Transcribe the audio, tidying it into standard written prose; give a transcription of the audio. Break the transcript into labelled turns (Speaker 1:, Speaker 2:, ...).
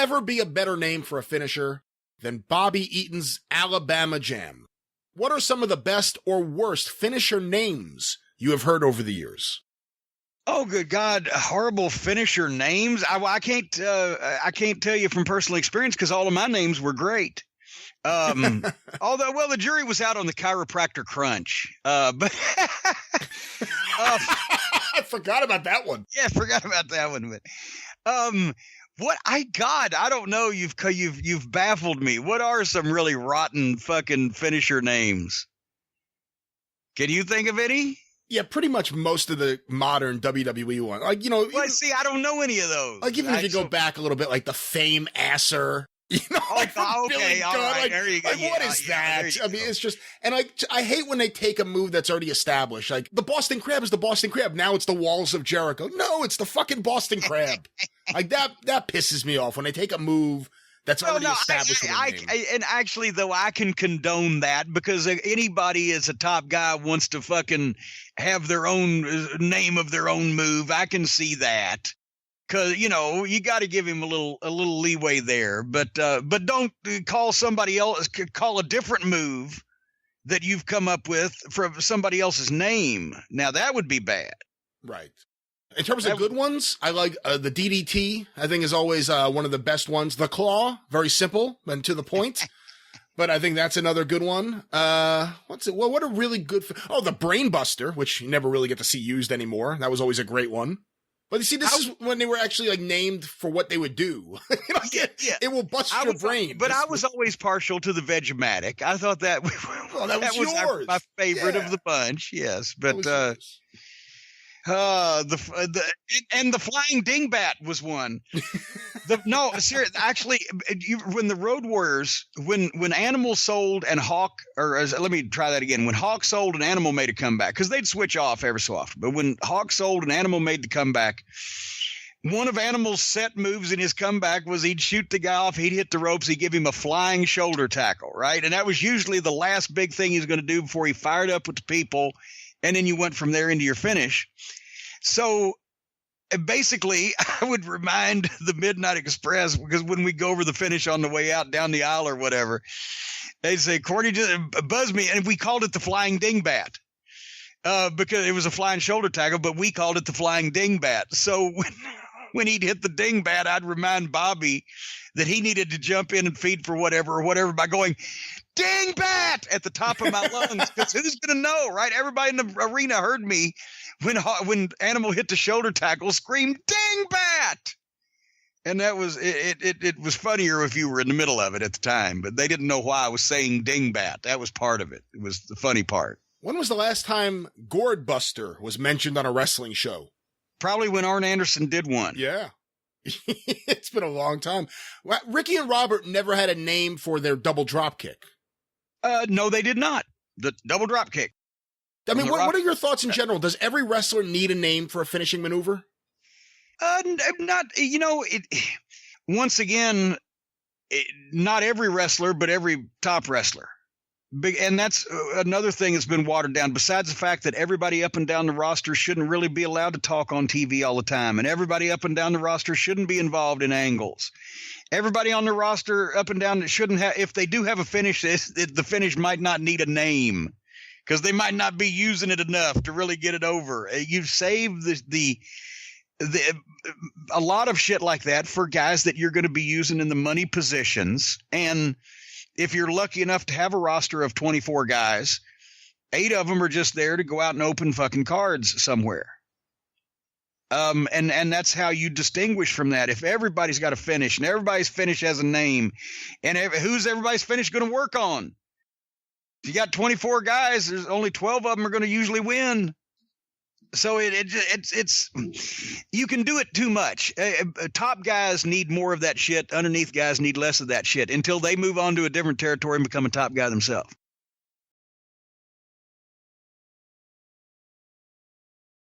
Speaker 1: ever be a better name for a finisher than Bobby Eaton's Alabama Jam? What are some of the best or worst finisher names you have heard over the years?
Speaker 2: Oh, good God. Horrible finisher names. I can't tell you from personal experience because all of my names were great. Although, well, the jury was out on the chiropractor crunch. But
Speaker 1: I forgot about that one.
Speaker 2: Yeah, I forgot about that one. But I don't know. You've baffled me. What are some really rotten fucking finisher names? Can you think of any?
Speaker 1: Yeah, pretty much most of the modern WWE ones. Like, you know.
Speaker 2: Well, see, I don't know any of those.
Speaker 1: Like, even if you go back a little bit, like the Fame Asser. You know, like
Speaker 2: okay, all right,
Speaker 1: like,
Speaker 2: there you go.
Speaker 1: Like, what is that? I mean, it's just, and I hate when they take a move that's already established. Like, the Boston Crab is the Boston Crab. Now it's the Walls of Jericho. No, it's the fucking Boston Crab. Like, that pisses me off when they take a move that's already established.
Speaker 2: And actually, though, I can condone that because anybody as a top guy wants to fucking have their own name of their own move. I can see that. Cause you know, you got to give him a little leeway there, but don't call somebody else, call a different move that you've come up with from somebody else's name. Now that would be bad.
Speaker 1: Right. In terms of good ones, I like the DDT. I think is always one of the best ones. The Claw, very simple and to the point. But I think that's another good one. What's it? Well, what a really good. The Brainbuster, which you never really get to see used anymore. That was always a great one. But you see, this is when they were actually like named for what they would do. It will bust your brain.
Speaker 2: But I was always partial to the Vegematic. I thought that
Speaker 1: that was yours.
Speaker 2: My favorite of the bunch. Yes, but the Flying Dingbat was one. Actually, when the Road Warriors, when Animal sold and Hawk, let me try that again. When Hawk sold and Animal made a comeback, because they'd switch off every so often. But when Hawk sold and Animal made the comeback, one of Animal's set moves in his comeback was he'd shoot the guy off, he'd hit the ropes, he'd give him a flying shoulder tackle, right? And that was usually the last big thing he was going to do before he fired up with the people, and then you went from there into your finish. So basically, I would remind the Midnight Express, because when we go over the finish on the way out down the aisle or whatever, they'd say, Corny, just buzz me. And we called it the Flying Dingbat because it was a flying shoulder tackle, but we called it the Flying Dingbat. So when he'd hit the Dingbat, I'd remind Bobby that he needed to jump in and feed for whatever by going, Dingbat at the top of my lungs. Because who's going to know, right? Everybody in the arena heard me when Animal hit the shoulder tackle, screamed Dingbat. And that was it was funnier if you were in the middle of it at the time, but they didn't know why I was saying Dingbat. That was part of it. It was the funny part.
Speaker 1: When was the last time Gourd Buster was mentioned on a wrestling show?
Speaker 2: Probably when Arn Anderson did one.
Speaker 1: Yeah. It's been a long time. Ricky and Robert never had a name for their double drop kick.
Speaker 2: No, they did not. The double drop kick.
Speaker 1: I mean, what are your thoughts in general? Does every wrestler need a name for a finishing maneuver?
Speaker 2: Not, once again, not every wrestler, but every top wrestler. And that's another thing that's been watered down, besides the fact that everybody up and down the roster shouldn't really be allowed to talk on TV all the time. And everybody up and down the roster shouldn't be involved in angles. Everybody on the roster up and down that shouldn't have, if they do have a finish, the finish might not need a name because they might not be using it enough to really get it over. You've saved a lot of shit like that for guys that you're going to be using in the money positions. And if you're lucky enough to have a roster of 24 guys, 8 of them are just there to go out and open fucking cards somewhere. And that's how you distinguish from that. If everybody's got a finish and everybody's finish has a name, and who's everybody's finish going to work on? If you got 24 guys, there's only 12 of them are going to usually win. So it's you can do it too much. Top guys need more of that shit. Underneath guys need less of that shit until they move on to a different territory and become a top guy themselves.